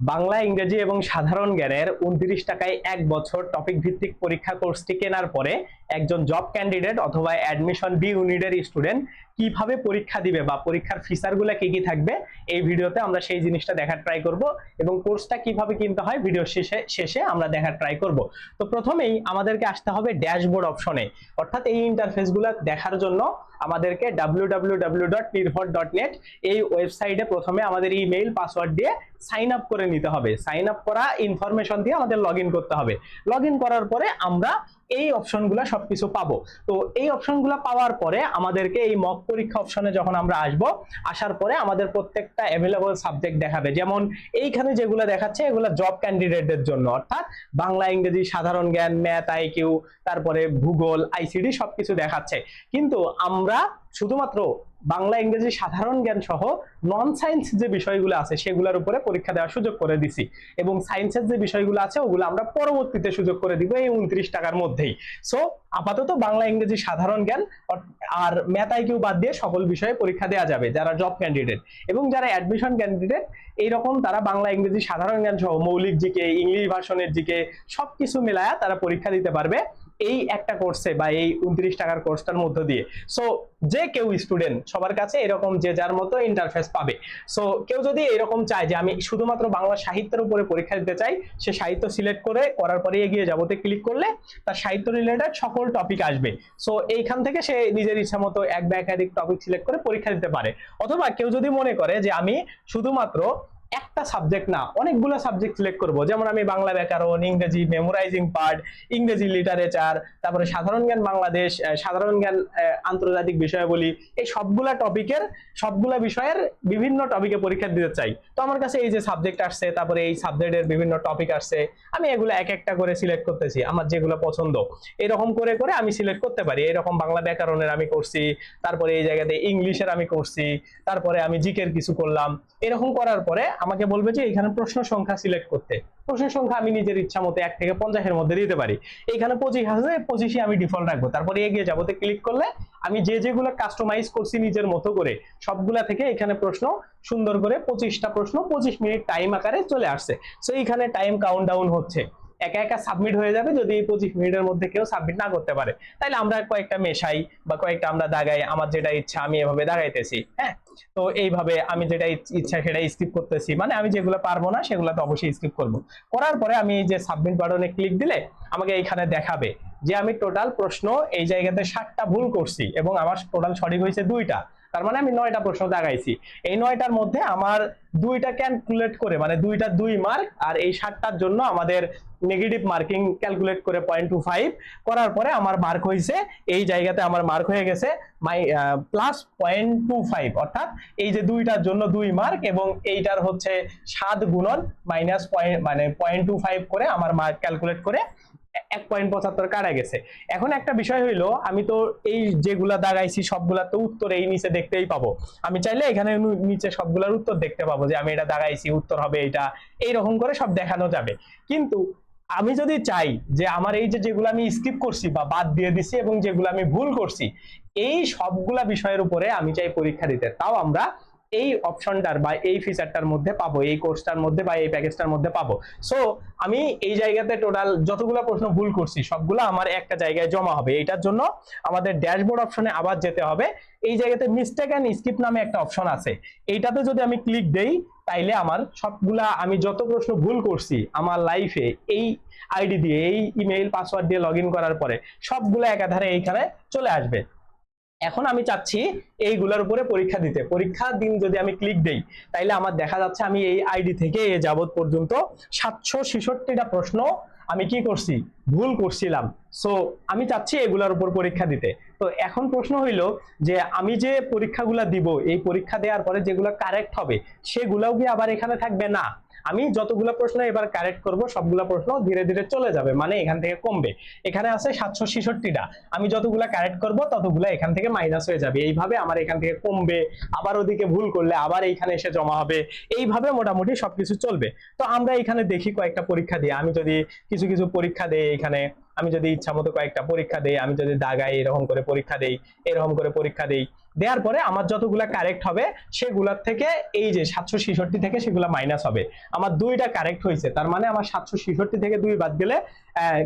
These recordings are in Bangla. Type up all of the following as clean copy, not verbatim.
বাংলা, ইংরেজি এবং সাধারণ জ্ঞানের 29 টাকায় 1 বছর টপিক ভিত্তিক পরীক্ষা কোর্সটি কেনার পরে একজন জব ক্যান্ডিডেট অথবা অ্যাডমিশন বি ইউনিটের স্টুডেন্ট কিভাবে পরীক্ষা দিবে বা পরীক্ষার ফিচারগুলো কি কি থাকবে এই ভিডিওতে আমরা সেই জিনিসটা দেখার ট্রাই করব এবং কোর্সটা কিভাবে কিনতে হয় ভিডিও শেষে আমরা দেখার ট্রাই করব। তো প্রথমেই আমাদেরকে আসতে হবে ড্যাশবোর্ড অপশনে, অর্থাৎ এই ইন্টারফেসগুলো দেখার জন্য আমাদেরকে www.nirbhar.net এই ওয়েবসাইটে প্রথমে আমাদের ইমেইল পাসওয়ার্ড দিয়ে সাইন আপ করে নিতে হবে। সাইন আপ করা ইনফরমেশন দিয়ে আমাদের লগ ইন করতে হবে। লগ ইন করার পরে আমরা এই অপশনগুলো সবকিছু পাবো। তো এই অপশনগুলো পাওয়ার পরে আমাদেরকে এই মক পরীক্ষা অপশনে যখন আমরা আসব, আসার পরে আমাদের প্রত্যেকটা অ্যাভেলেবল সাবজেক্ট দেখাবে। যেমন এইখানে যেগুলো দেখাচ্ছে এগুলো জব ক্যান্ডিডেটদের জন্য, অর্থাৎ বাংলা, ইংরেজি, সাধারণ জ্ঞান, ম্যাথ, আইকিউ, তারপরে ভূগোল, আইসিডি সবকিছু দেখাচ্ছে। কিন্তু আমরা শুধুমাত্র বাংলা, ইংরেজি, সাধারণ জ্ঞান সহ নন সায়েন্স যে বিষয়গুলো আছে সেগুলোর উপরে পরীক্ষা দেওয়ার সুযোগ করে দিছি, এবং সায়েন্সের যে বিষয়গুলো আছে ওগুলো আমরা পরবর্তীতে সুযোগ করে দিব এই 29 টাকার মধ্যেই। সো আপাতত বাংলা, ইংরেজি, সাধারণ জ্ঞান আর ম্যাথ, আইকিউ বাদ দিয়ে সকল বিষয়ে পরীক্ষা দেওয়া যাবে যারা জব ক্যান্ডিডেট। এবং যারা অ্যাডমিশন ক্যান্ডিডেট এইরকম তারা বাংলা, ইংরেজি, সাধারণ জ্ঞান সহ মৌলিক জিকে, ইংলিশ ভার্সনের জিকে সবকিছু মিলায়া তারা পরীক্ষা দিতে পারবে এই একটা কোর্সে বা এই 29 টাকার কোর্সটার মধ্য দিয়ে। সো যে কেউ স্টুডেন্ট সবার কাছে এরকম যে যার মতো ইন্টারফেস পাবে। সো কেউ যদি এরকম চায় যে আমি শুধুমাত্র বাংলা সাহিত্যের উপরে পরীক্ষা দিতে চাই, সে সাহিত্য সিলেক্ট করার পরে এগিয়ে যাবতে ক্লিক করলে তার সাহিত্য রিলেটেড সকল টপিক আসবে। সো এইখান থেকে সে নিজের ইচ্ছা মতো এক বা একাধিক টপিক সিলেক্ট করে পরীক্ষা দিতে পারে। অথবা কেউ যদি মনে করে যে আমি শুধুমাত্র একটা সাবজেক্ট না অনেকগুলো সাবজেক্ট সিলেক্ট করব, যেমন আমি বাংলা ব্যাকরণ, ইংরেজি মেমোরাইজিং পার্ট, ইংরেজি লিটারেচার, তারপরে সাধারণ জ্ঞান বাংলাদেশ, সাধারণ জ্ঞান আন্তর্জাতিক বিষয়াবলী, এই সবগুলা বিষয়ের বিভিন্ন টপিকে পরীক্ষা দিতে চাই। তো আমার কাছে এই যে সাবজেক্ট আসছে, তারপরে এই সাবজেক্টের বিভিন্ন টপিক আসছে, আমি এগুলো এক একটা করে সিলেক্ট করতেছি আমার যেগুলো পছন্দ। এরকম করে করে আমি সিলেক্ট করতে পারি। এরকম বাংলা ব্যাকরণের আমি করছি, তারপরে এই জায়গাতে ইংলিশের আমি করছি, তারপরে আমি জিকের কিছু করলাম। এরকম করার পরে আমাকে বলবে যে এখানে প্রশ্ন সংখ্যা সিলেক্ট করতে। প্রশ্ন সংখ্যা আমি নিজের ইচ্ছা মতো 1 থেকে 50 এর মধ্যে দিতে পারি। এখানে 25 আছে, 25ই আমি ডিফল্ট রাখবো। তারপরে এগিয়ে যাবোতে ক্লিক করলে আমি যেগুলো কাস্টমাইজ করছি নিজের মতো করে সবগুলা থেকে এখানে প্রশ্ন সুন্দর করে 25টা প্রশ্ন 25 মিনিট টাইম আকারে চলে আসছে। সো এইখানে টাইম কাউন্টডাউন হচ্ছে, একা একা সাবমিট হয়ে যাবে। যদি 25 মিনিটের মধ্যে কেউ সাবমিট না করতে পারে তাহলে আমরা কয়েকটা মেশাই বা কয়েকটা আমরা দাগাই, আমার যেটা ইচ্ছা আমি এভাবে দাগাইতেছি। হ্যাঁ, তো এইভাবে আমি যেটা ইচ্ছা সেটা স্কিপ করতেছি, মানে আমি যেগুলো পারবো না সেগুলো তো অবশ্যই স্কিপ করব। করার পরে আমি এই যে সাবমিট বাটনে ক্লিক দিলে আমাকে এইখানে দেখাবে যে আমি টোটাল প্রশ্ন এই জায়গাতে 60টা ভুল করছি এবং আমার টোটাল সঠিক হয়েছে 2টা। তার মানে আমি 9টা প্রশ্ন দাগাইছি। এই 9টার মধ্যে আমার 2টা ক্যালকুলেট করে, মানে 2টা 2 মার্ক, আর এই 60টার জন্য আমাদের নেগেটিভ মার্কিং ক্যালকুলেট করে 0.25 করার পরে আমার মার্ক হয়েছে, এই জায়গাতে আমার মার্ক হয়ে গেছে প্লাস 0.25, অর্থাৎ এই যে 2টার জন্য 2 মার্ক এবং এইটার হচ্ছে 7 গুণন মাইনাস মানে 0.25 করে আমার মার্ক ক্যালকুলেট করে 1.75 কাটা গেছে। এখন একটা বিষয় হইলো, আমি তো এই যেগুলা দাগাইছি সবগুলা তো উত্তর এই নিচে দেখতেই পাবো। আমি চাইলে এখানে নিচে সবগুলার উত্তর দেখতে পাবো যে আমি এটা দাগাইছি, উত্তর হবে এটা, এইরকম করে সব দেখানো যাবে। কিন্তু আমি যদি চাই যে আমার এই যে যেগুলো আমি স্কিপ করছি বা বাদ দিয়ে দিছি এবং যেগুলো আমি ভুল করছি এই সবগুলা বিষয়ের উপরে আমি চাই পরীক্ষা দিতে, তাও আমরা এই অপশনটার বা এই ফিচারটার মধ্যে পাবো, এই কোর্সটার মধ্যে বা এই প্যাকেজটার মধ্যে পাবো। সো আমি এই জায়গাতে টোটাল যতগুলো প্রশ্ন ভুল করছি সবগুলো আমার একটা জায়গায় জমা হবে। এটার জন্য আমাদের ড্যাশবোর্ড অপশনে আবার যেতে হবে। এই জায়গাতে মিস্টেক এন্ড স্কিপ নামে একটা অপশন আছে, এইটাতে যদি আমি ক্লিক দেই তাইলে আমার সবগুলা আমি যত প্রশ্ন ভুল করছি আমার লাইফে এই আইডি দিয়ে, এই ইমেইল পাসওয়ার্ড দিয়ে লগ ইন করার পরে সবগুলো একাধারে এইখানে চলে আসবে। এখন আমি চাচ্ছি এইগুলোর উপরে পরীক্ষা দিতে। পরীক্ষা দিন যদি আমি ক্লিক দেই তাইলে আমার দেখা যাচ্ছে আমি এই আইডি থেকে এ যাবত পর্যন্ত 766টা প্রশ্ন আমি কি করছি, ভুল করছিলাম। সো আমি চাচ্ছি এগুলোর উপর পরীক্ষা দিতে। তো এখন প্রশ্ন হইল যে আমি যে পরীক্ষাগুলো দিব, এই পরীক্ষা দেওয়ার পরে যেগুলো কারেক্ট হবে সেগুলোও কি আবার এখানে থাকবে? না, আমি যতগুলো প্রশ্ন এবার কারেক্ট করব সবগুলো প্রশ্ন ধীরে ধীরে চলে যাবে, মানে এখান থেকে কমবে। এখানে আছে 766টা, আমি যতগুলো কারেক্ট করব ততগুলো এখান থেকে মাইনাস হয়ে যাবে। এইভাবে আমার এখান থেকে কমবে, আবার ওদিকে ভুল করলে আবার এইখানে এসে জমা হবে, এইভাবে মোটামুটি সবকিছু চলবে। তো আমরা এখানে দেখি কয়েকটা পরীক্ষা দিয়ে, আমি যদি কিছু কিছু পরীক্ষা দেই এখানে, আমি যদি ইচ্ছা মতো কয়েকটা পরীক্ষা দেই, আমি যদি দাগাই এরকম করে পরীক্ষা দেই, এরকম করে পরীক্ষা দেই, দেওয়ার পরে আমার যতগুলা কারেক্ট হবে সেগুলার থেকে এই যে 766 থেকে সেগুলা মাইনাস হবে। আমার দুইটা কারেক্ট হয়েছে, তার মানে আমার 766 থেকে 2 বাদ গেলে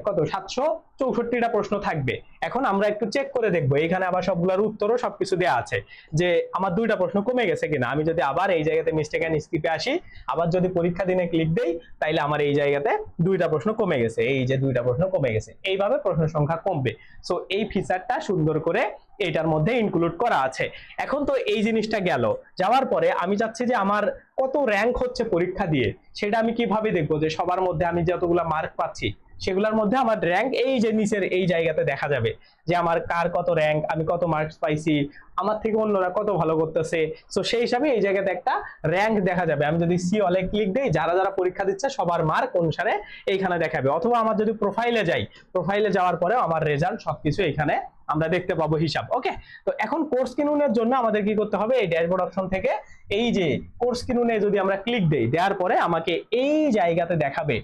কত 764টা প্রশ্ন থাকবে। এখন আমরা একটু চেক করে দেখবো, এখানে আবার সবগুলোর উত্তরও সবকিছু দেওয়া আছে যে আমার দুইটা প্রশ্ন কমে গেছে কিনা। আমি যদি আবার এই জায়গাতে মিস্টেক এন্ড স্কিপে আসি, আবার যদি পরীক্ষা দিনে ক্লিক দেই, তাইলে আমার এই জায়গাতে দুইটা প্রশ্ন কমে গেছে, এই যে দুইটা প্রশ্ন কমে গেছে। এইভাবে প্রশ্ন সংখ্যা কমবে। সো এই ফিচারটা সুন্দর করে এটার মধ্যে ইনক্লুড করা আছে। এখন তো এই জিনিসটা গেল, যাওয়ার পরে আমি চাচ্ছি যে আমার কত র্যাঙ্ক হচ্ছে পরীক্ষা দিয়ে, সেটা আমি কিভাবে দেখবো যে সবার মধ্যে আমি যতগুলা মার্ক পাচ্ছি সেগুলোর মধ্যে আমার র্যাঙ্ক এই যে নিচের এই জায়গাতে দেখা যাবে যে আমার কার কত র্যাঙ্ক, আমি কত মার্কস পাইছি, আমার থেকে অন্যরা কত ভালো করতেছে। সো সেই হিসাবে এই জায়গাতে একটা র্যাঙ্ক দেখা যাবে। আমি যদি সি অলে ক্লিক দেই, যারা যারা পরীক্ষা দিচ্ছে সবার মার্ক অনুসারে এইখানে দেখাবে। অথবা আমার যদি প্রোফাইলে যাই, প্রোফাইলে যাওয়ার পরেও আমার রেজাল্ট সবকিছু এখানে আমরা দেখতে পাবো হিসাব। ওকে, তো এখন কোর্স কিনুনের জন্য আমাদের কি করতে হবে, এই ড্যাশবোর্ড অপশন থেকে এই যে কোর্স কিনুনে যদি আমরা ক্লিক দেই, দেওয়ার পরে আমাকে এই জায়গাতে দেখাবে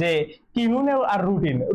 যে কিনুনে আর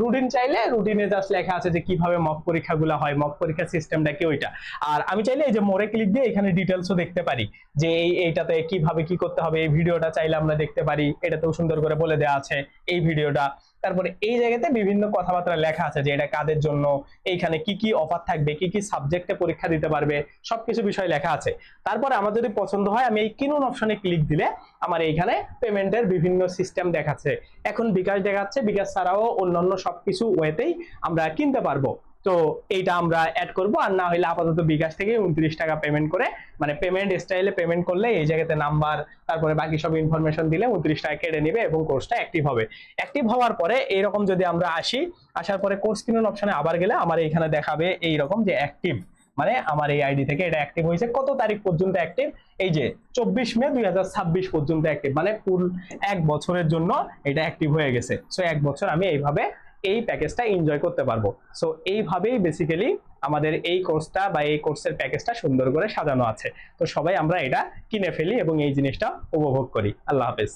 রুটিন চাইলে রুটিনে জাস্ট লেখা আছে যে কিভাবে মক পরীক্ষাগুলো হয়, মক পরীক্ষার সিস্টেমটা কি ওইটা। আর আমি চাইলে এই যে মোরে ক্লিক দিয়ে এখানে ডিটেলসও দেখতে পারি যে এইটাতে কিভাবে কি করতে হবে। এই ভিডিওটা চাইলে আমরা দেখতে পারি, এটাতেও সুন্দর করে বলে দেওয়া আছে এই ভিডিওটা। তারপরে এই জায়গাতে বিভিন্ন কথাবার্তা লেখা আছে যে এটা কাদের জন্য, এইখানে কি কি অফার থাকবে, কি কি সাবজেক্টে পরীক্ষা দিতে পারবে, সবকিছু বিষয় লেখা আছে। তারপরে আমার যদি পছন্দ হয় আমি এই কিনুন অপশনে ক্লিক দিলে আমার এইখানে পেমেন্টের বিভিন্ন সিস্টেম দেখাচ্ছে। এখন বিকাশ দেখাচ্ছে, বিকাশ ছাড়াও অন্যান্য সবকিছু ওয়েতেই আমরা কিনতে পারবো। তো এইটা আমরা অ্যাড করব, আর না হলে আপাতত বিকাশ থেকে 29 টাকা পেমেন্ট করে, মানে পেমেন্ট স্টাইলে পেমেন্ট করলে এই জায়গাতে নাম্বার তারপরে বাকি সব ইনফরমেশন দিলে 29 টাকা কেটে নেবে এবং কোর্সটা অ্যাক্টিভ হবে। অ্যাক্টিভ হওয়ার পরে এইরকম যদি আমরা আসি, আসার পরে কোর্স কিনুন অপশনে আবার গেলে আমার এইখানে দেখাবে এইরকম যে অ্যাক্টিভ, মানে আমার এই আইডি থেকে এটা অ্যাক্টিভ হয়েছে কত তারিখ পর্যন্ত অ্যাক্টিভ, এই যে 24 মে 2026 পর্যন্ত অ্যাক্টিভ, মানে ফুল 1 বছরের জন্য এটা অ্যাক্টিভ হয়ে গেছে। সো 1 বছর আমি এইভাবে এই প্যাকেজটা এনজয় করতে পারবো। সো এইভাবেই বেসিক্যালি আমাদের এই কোর্সটা বা এই কোর্সের প্যাকেজটা সুন্দর করে সাজানো আছে। তো সবাই আমরা এটা কিনে ফেলি এবং এই জিনিসটা উপভোগ করি। আল্লাহ হাফেজ।